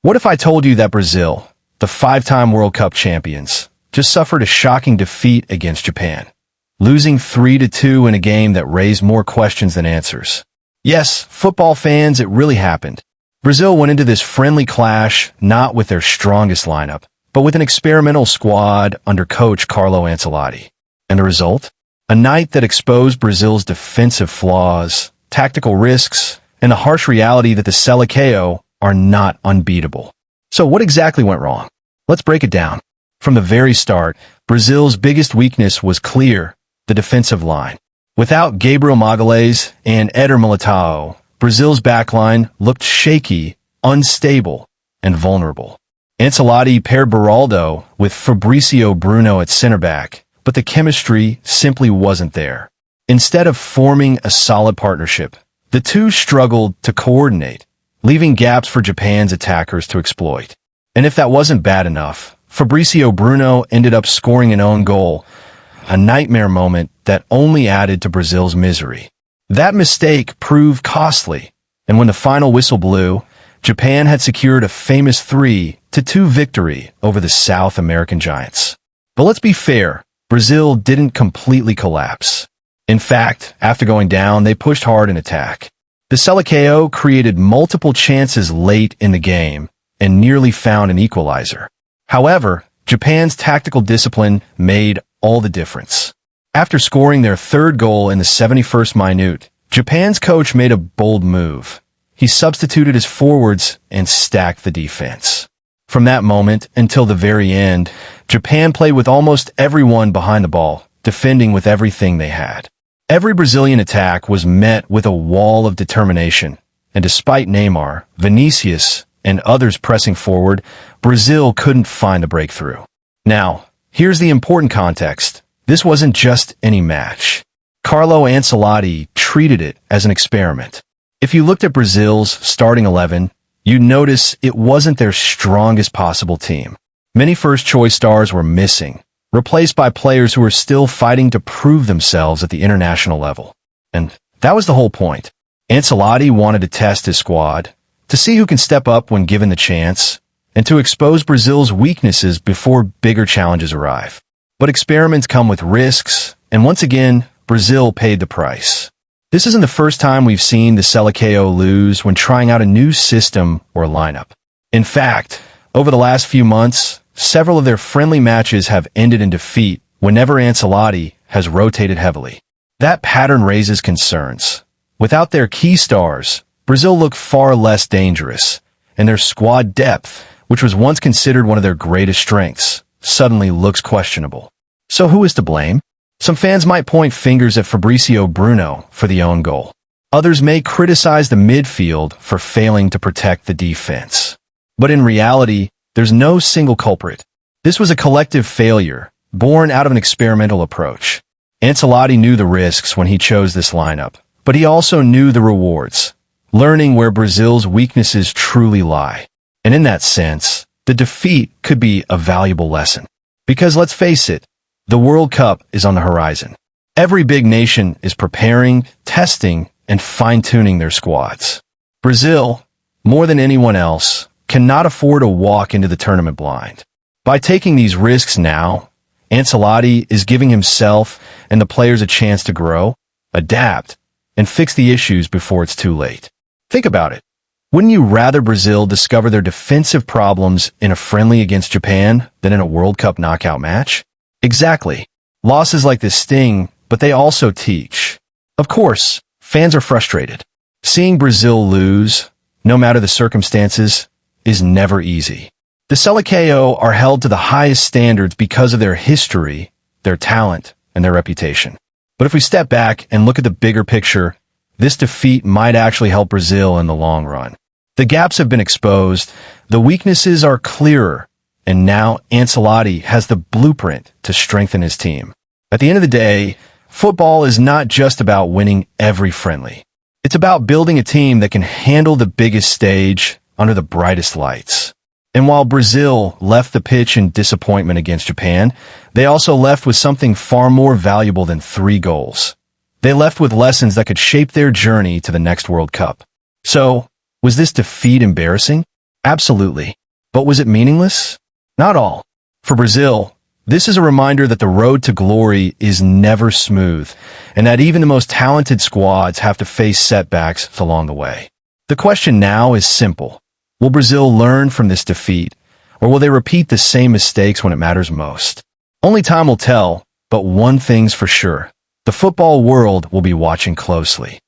What if I told you that Brazil, the five-time World Cup champions, just suffered a shocking defeat against Japan, losing 3-2 in a game that raised more questions than answers? Yes, football fans, it really happened. Brazil went into this friendly clash not with their strongest lineup, but with an experimental squad under coach Carlo Ancelotti. And the result? A night that exposed Brazil's defensive flaws, tactical risks, and the harsh reality that the Selecão are not unbeatable. So what exactly went wrong? Let's break it down. From the very start, Brazil's biggest weakness was clear: the defensive line. Without Gabriel Magalhães and Éder Militão, Brazil's backline looked shaky, unstable, and vulnerable. Ancelotti paired Beraldo with Fabricio Bruno at center back, but the chemistry simply wasn't there. Instead of forming a solid partnership, the two struggled to coordinate, leaving gaps for Japan's attackers to exploit. And if that wasn't bad enough, Fabricio Bruno ended up scoring an own goal, a nightmare moment that only added to Brazil's misery. That mistake proved costly, and when the final whistle blew, Japan had secured a famous 3-2 victory over the South American giants. But let's be fair, Brazil didn't completely collapse. In fact, after going down, they pushed hard in attack. The Selecão created multiple chances late in the game and nearly found an equalizer. However, Japan's tactical discipline made all the difference. After scoring their third goal in the 71st minute, Japan's coach made a bold move. He substituted his forwards and stacked the defense. From that moment until the very end, Japan played with almost everyone behind the ball, defending with everything they had. Every Brazilian attack was met with a wall of determination, and despite Neymar, Vinicius, and others pressing forward, Brazil couldn't find a breakthrough. Now, here's the important context. This wasn't just any match. Carlo Ancelotti treated it as an experiment. If you looked at Brazil's starting 11, you'd notice it wasn't their strongest possible team. Many first-choice stars were missing, replaced by players who were still fighting to prove themselves at the international level. And that was the whole point. Ancelotti wanted to test his squad, to see who can step up when given the chance, and to expose Brazil's weaknesses before bigger challenges arrive. But experiments come with risks, and once again, Brazil paid the price. This isn't the first time we've seen the Selecão lose when trying out a new system or lineup. In fact, over the last few months, several of their friendly matches have ended in defeat whenever Ancelotti has rotated heavily. That pattern raises concerns. Without their key stars, Brazil looked far less dangerous, and their squad depth, which was once considered one of their greatest strengths, suddenly looks questionable. So who is to blame? Some fans might point fingers at Fabricio Bruno for the own goal. Others may criticize the midfield for failing to protect the defense. But in reality, there's no single culprit. This was a collective failure, born out of an experimental approach. Ancelotti knew the risks when he chose this lineup, but he also knew the rewards, learning where Brazil's weaknesses truly lie. And in that sense, the defeat could be a valuable lesson. Because let's face it, the World Cup is on the horizon. Every big nation is preparing, testing, and fine-tuning their squads. Brazil, more than anyone else, cannot afford to walk into the tournament blind. By taking these risks now, Ancelotti is giving himself and the players a chance to grow, adapt, and fix the issues before it's too late. Think about it. Wouldn't you rather Brazil discover their defensive problems in a friendly against Japan than in a World Cup knockout match? Exactly. Losses like this sting, but they also teach. Of course, fans are frustrated. Seeing Brazil lose, no matter the circumstances, is never easy. The Selecão are held to the highest standards because of their history, their talent, and their reputation. But if we step back and look at the bigger picture, this defeat might actually help Brazil in the long run. The gaps have been exposed, the weaknesses are clearer, and now Ancelotti has the blueprint to strengthen his team. At the end of the day, football is not just about winning every friendly. It's about building a team that can handle the biggest stage under the brightest lights. And while Brazil left the pitch in disappointment against Japan, they also left with something far more valuable than 3 goals. They left with lessons that could shape their journey to the next World Cup. So, was this defeat embarrassing? Absolutely. But was it meaningless? Not all. For Brazil, this is a reminder that the road to glory is never smooth, and that even the most talented squads have to face setbacks along the way. The question now is simple. Will Brazil learn from this defeat, or will they repeat the same mistakes when it matters most? Only time will tell, but one thing's for sure. The football world will be watching closely.